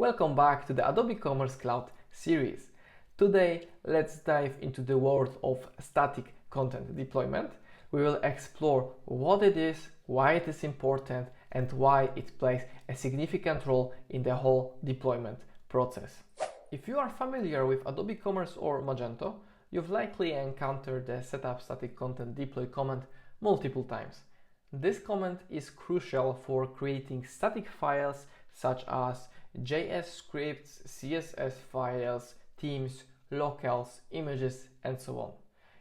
Welcome back to the Adobe Commerce Cloud series. Today, let's dive into the world of static content deployment. We will explore what it is, why it is important, and why it plays a significant role in the whole deployment process. If you are familiar with Adobe Commerce or Magento, you've likely encountered the setup static content deploy command multiple times. This command is crucial for creating static files such as JS scripts, CSS files, themes, locales, images, and so on.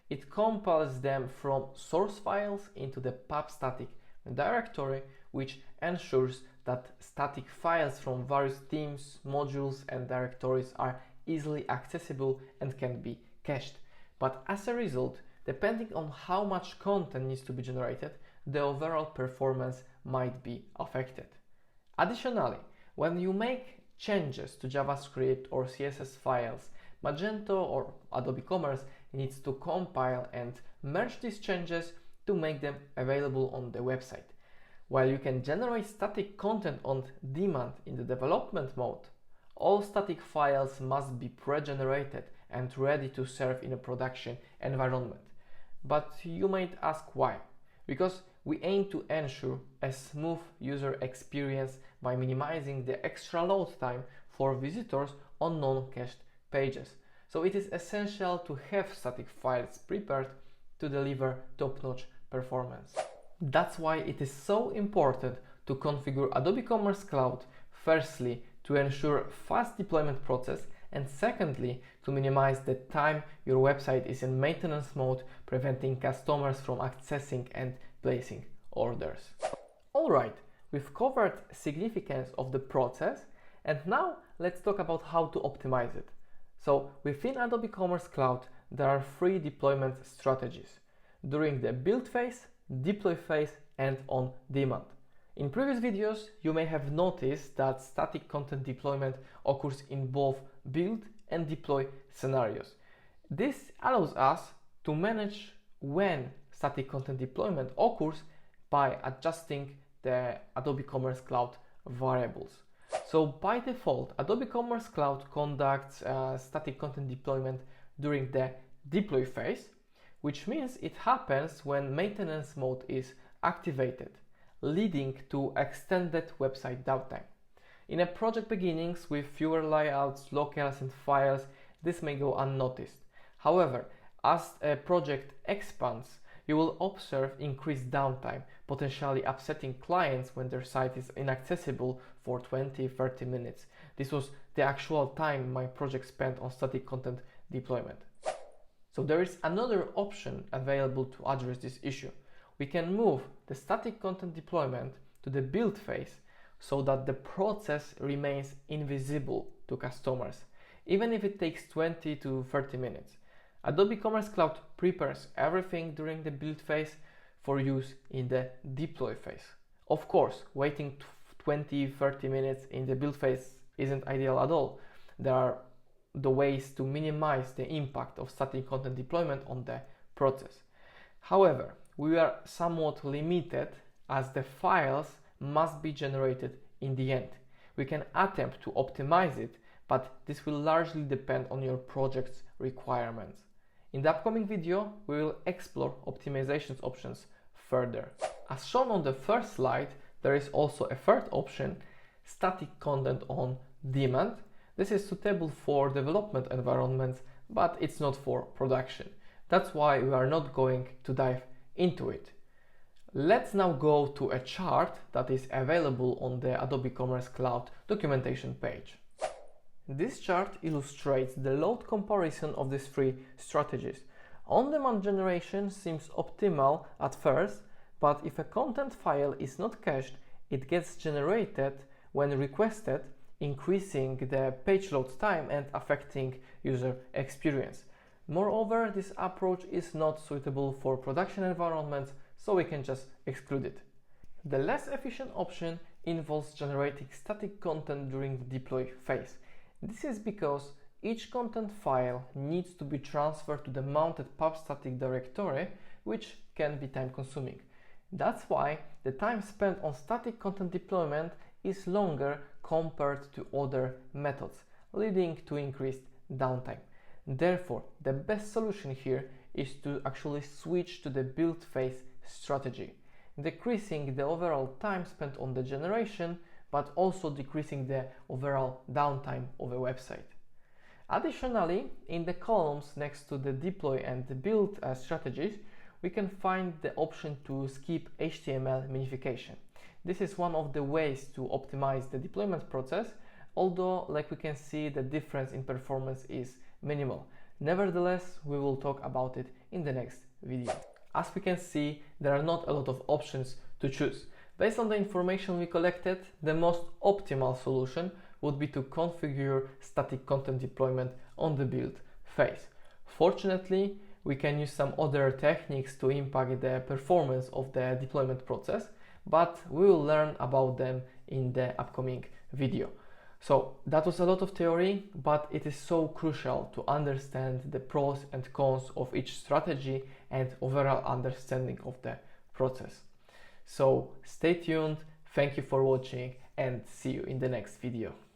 It compiles them from source files into the pub-static directory, which ensures that static files from various themes, modules, and directories are easily accessible and can be cached. But as a result, depending on how much content needs to be generated, the overall performance might be affected. Additionally, when you make changes to JavaScript or CSS files, Magento or Adobe Commerce needs to compile and merge these changes to make them available on the website. While you can generate static content on demand in the development mode, all static files must be pre-generated and ready to serve in a production environment. But you might ask why? Because we aim to ensure a smooth user experience by minimizing the extra load time for visitors on non-cached pages. So it is essential to have static files prepared to deliver top-notch performance. That's why it is so important to configure Adobe Commerce Cloud, firstly, to ensure fast deployment process, and secondly, to minimize the time your website is in maintenance mode, preventing customers from accessing and placing orders. Alright, we've covered significance of the process, and now let's talk about how to optimize it. So within Adobe Commerce Cloud, there are three deployment strategies: during the build phase, deploy phase, and on demand. In previous videos, you may have noticed that static content deployment occurs in both build and deploy scenarios. This allows us to manage when static content deployment occurs by adjusting the Adobe Commerce Cloud variables. So by default, Adobe Commerce Cloud conducts static content deployment during the deploy phase, which means it happens when maintenance mode is activated, leading to extended website downtime. In a project beginnings with fewer layouts, locales, and files, this may go unnoticed. However, as a project expands, you will observe increased downtime, potentially upsetting clients when their site is inaccessible for 20-30 minutes. This was the actual time my project spent on static content deployment. So there is another option available to address this issue. We can move the static content deployment to the build phase so that the process remains invisible to customers, even if it takes 20 to 30 minutes. Adobe Commerce Cloud prepares everything during the build phase for use in the deploy phase. Of course, waiting 20-30 minutes in the build phase isn't ideal at all. There are the ways to minimize the impact of static content deployment on the process. However, we are somewhat limited as the files must be generated in the end. We can attempt to optimize it, but this will largely depend on your project's requirements. In the upcoming video, we will explore optimization options further. As shown on the first slide, there is also a third option, static content on demand. This is suitable for development environments, but it's not for production. That's why we are not going to dive into it. Let's now go to a chart that is available on the Adobe Commerce Cloud documentation page. This chart illustrates the load comparison of these three strategies. On-demand generation seems optimal at first, but if a content file is not cached, it gets generated when requested, increasing the page load time and affecting user experience. Moreover, this approach is not suitable for production environments, so we can just exclude it. The less efficient option involves generating static content during the deploy phase. This is because each content file needs to be transferred to the mounted pub-static directory, which can be time-consuming. That's why the time spent on static content deployment is longer compared to other methods, leading to increased downtime. Therefore, the best solution here is to actually switch to the build phase strategy, decreasing the overall time spent on the generation, but also decreasing the overall downtime of a website. Additionally, in the columns next to the deploy and the build strategies, we can find the option to skip HTML minification. This is one of the ways to optimize the deployment process, although like we can see the difference in performance is minimal. Nevertheless, we will talk about it in the next video. As we can see, there are not a lot of options to choose. Based on the information we collected, the most optimal solution would be to configure static content deployment on the build phase. Fortunately, we can use some other techniques to impact the performance of the deployment process, but we will learn about them in the upcoming video. So that was a lot of theory, but it is so crucial to understand the pros and cons of each strategy and overall understanding of the process. So stay tuned, thank you for watching, and see you in the next video.